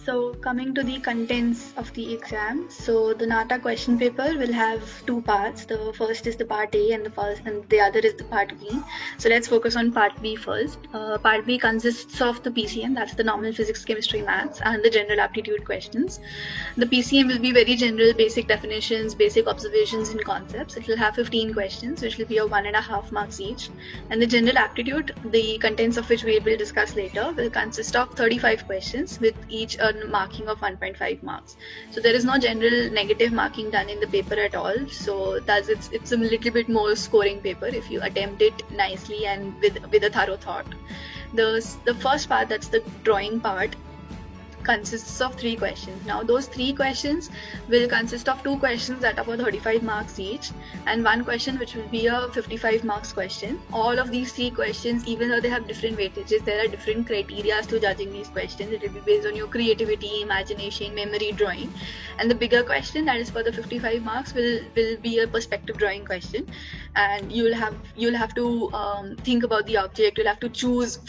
So coming to the contents of the exam, so the NATA question paper will have two parts. The first is the part A and the other is the part B. So let's focus on part B first. Part B consists of the PCM, that's the normal physics, chemistry, maths, and the general aptitude questions. The PCM will be very general, basic definitions, basic observations and concepts. It will have 15 questions, which will be of 1.5 marks each. And the general aptitude, the contents of which we will discuss later, will consist of 35 questions with each marking of 1.5 marks. So there is no general negative marking done in the paper at all. So thus it's a little bit more scoring paper if you attempt it nicely and with a thorough thought. The first part, that's the drawing part, consists of 3 questions. Now those 3 questions will consist of 2 questions that are for 35 marks each and 1 question which will be a 55 marks question. All of these 3 questions, even though they have different weightages, there are different criteria to judging these questions. It will be based on your creativity, imagination, memory, drawing. And the bigger question, that is for the 55 marks, will be a perspective drawing question, and you'll have to think about the object. You'll have to choose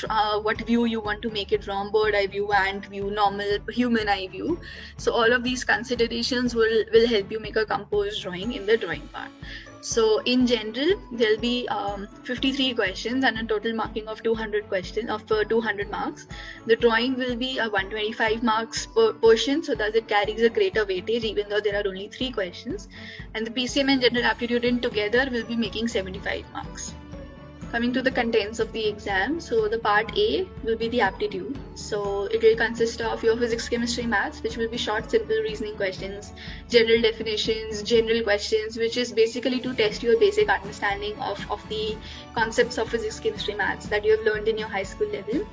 what view you want to make it from: bird eye view, ant view, normal, human eye view. So all of these considerations will help you make a composed drawing in the drawing part. So in general, there'll be 53 questions and a total marking of 200 questions of 200 marks. The drawing will be a 125 marks per portion, so thus it carries a greater weightage even though there are only 3 questions. And the PCM and general aptitude in together will be making 75 marks. Coming to the contents of the exam, so the part A will be the aptitude. So it will consist of your physics, chemistry, maths, which will be short, simple reasoning questions, general definitions, general questions, which is basically to test your basic understanding of the concepts of physics, chemistry, maths that you have learned in your high school level.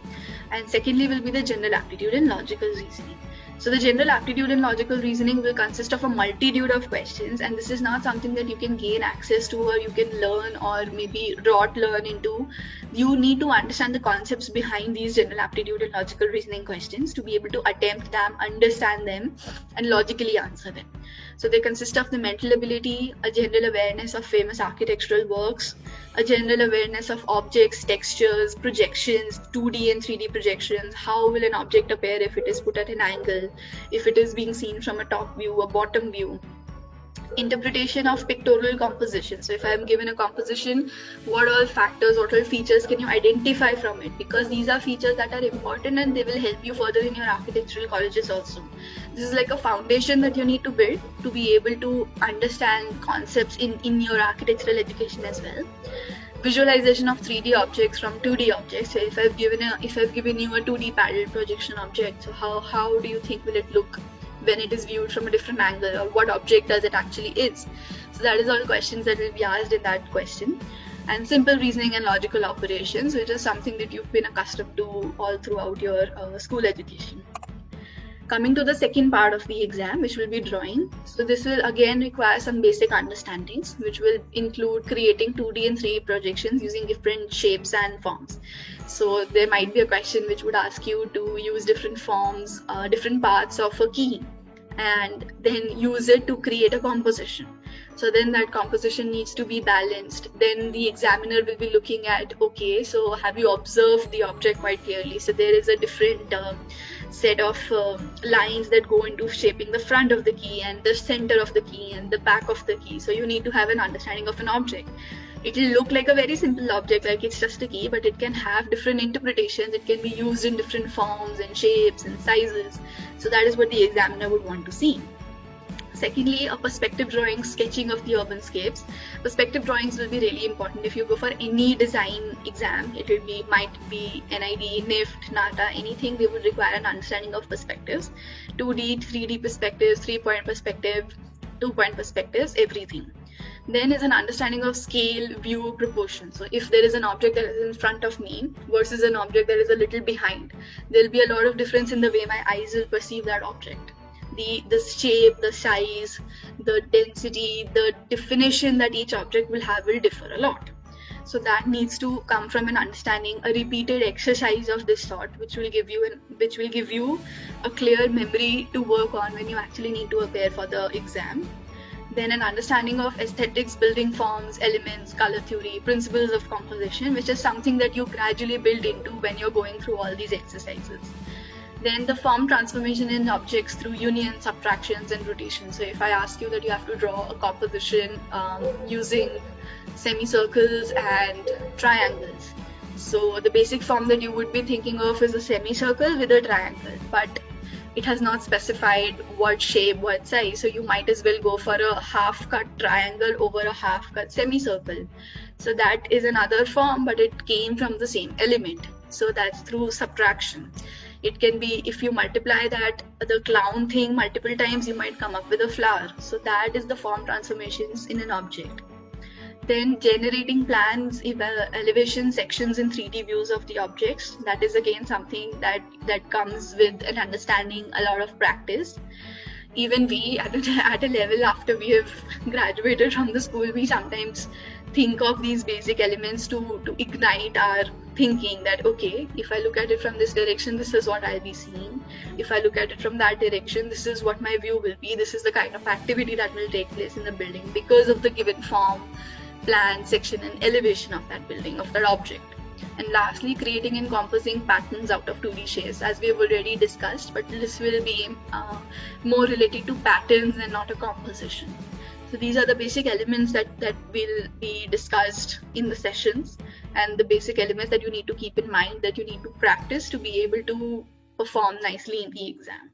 And secondly will be the general aptitude and logical reasoning. So the general aptitude and logical reasoning will consist of a multitude of questions, and this is not something that you can gain access to or you can learn or maybe rot learn into. You need to understand the concepts behind these general aptitude and logical reasoning questions to be able to attempt them, understand them, and logically answer them. So they consist of the mental ability, a general awareness of famous architectural works, a general awareness of objects, textures, projections, 2D and 3D projections. How will an object appear if it is put at an angle, if it is being seen from a top view, a bottom view. Interpretation of pictorial composition. So if I am given a composition, what all factors, what all features can you identify from it? Because these are features that are important and they will help you further in your architectural colleges also. This is like a foundation that you need to build to be able to understand concepts in your architectural education as well. Visualization of 3D objects from 2D objects. So if I've given you a 2D parallel projection object, so how do you think will it look when it is viewed from a different angle, or what object does it actually is? So that is all questions that will be asked in that question. And simple reasoning and logical operations, which is something that you've been accustomed to all throughout your school education. Coming to the second part of the exam, which will be drawing. So this will again require some basic understandings, which will include creating 2D and 3D projections using different shapes and forms. So there might be a question which would ask you to use different forms, different parts of a key, and then use it to create a composition. So then that composition needs to be balanced. Then the examiner will be looking at, okay, so have you observed the object quite clearly? So there is a different set of lines that go into shaping the front of the key and the center of the key and the back of the key. So you need to have an understanding of an object. It will look like a very simple object, like it's just a key, but it can have different interpretations. It can be used in different forms and shapes and sizes. So that is what the examiner would want to see. Secondly, a perspective drawing, sketching of the urbanscapes. Perspective drawings will be really important if you go for any design exam. Might be NID, NIFT, NATA, anything. They would require an understanding of perspectives, 2D, 3D perspectives, 3-point perspective, 2-point perspectives, everything. Then is an understanding of scale, view, proportion. So if there is an object that is in front of me versus an object that is a little behind, there will be a lot of difference in the way my eyes will perceive that object. The shape, the size, the density, the definition that each object will have will differ a lot. So that needs to come from an understanding, a repeated exercise of this sort, which will give you a clear memory to work on when you actually need to appear for the exam. Then an understanding of aesthetics, building forms, elements, color theory, principles of composition, which is something that you gradually build into when you're going through all these exercises. Then the form transformation in objects through union, subtractions, and rotation. So if I ask you that you have to draw a composition using semicircles and triangles, so the basic form that you would be thinking of is a semicircle with a triangle, but it has not specified what shape, what size, so you might as well go for a half-cut triangle over a half-cut semicircle. So that is another form, but it came from the same element. So that's through subtraction. It can be, if you multiply that, the clown thing multiple times, you might come up with a flower. So that is the form transformations in an object. Then generating plans, elevation sections in 3D views of the objects. That is again something that comes with an understanding, a lot of practice. Even we at a level after we have graduated from the school, we sometimes think of these basic elements to ignite our thinking that, okay, if I look at it from this direction, this is what I'll be seeing. If I look at it from that direction, this is what my view will be. This is the kind of activity that will take place in the building because of the given form, plan, section, and elevation of that building, of that object. And lastly, creating encompassing patterns out of 2D shapes, as we have already discussed, but this will be more related to patterns and not a composition. So these are the basic elements that will be discussed in the sessions, and the basic elements that you need to keep in mind, that you need to practice to be able to perform nicely in the exam.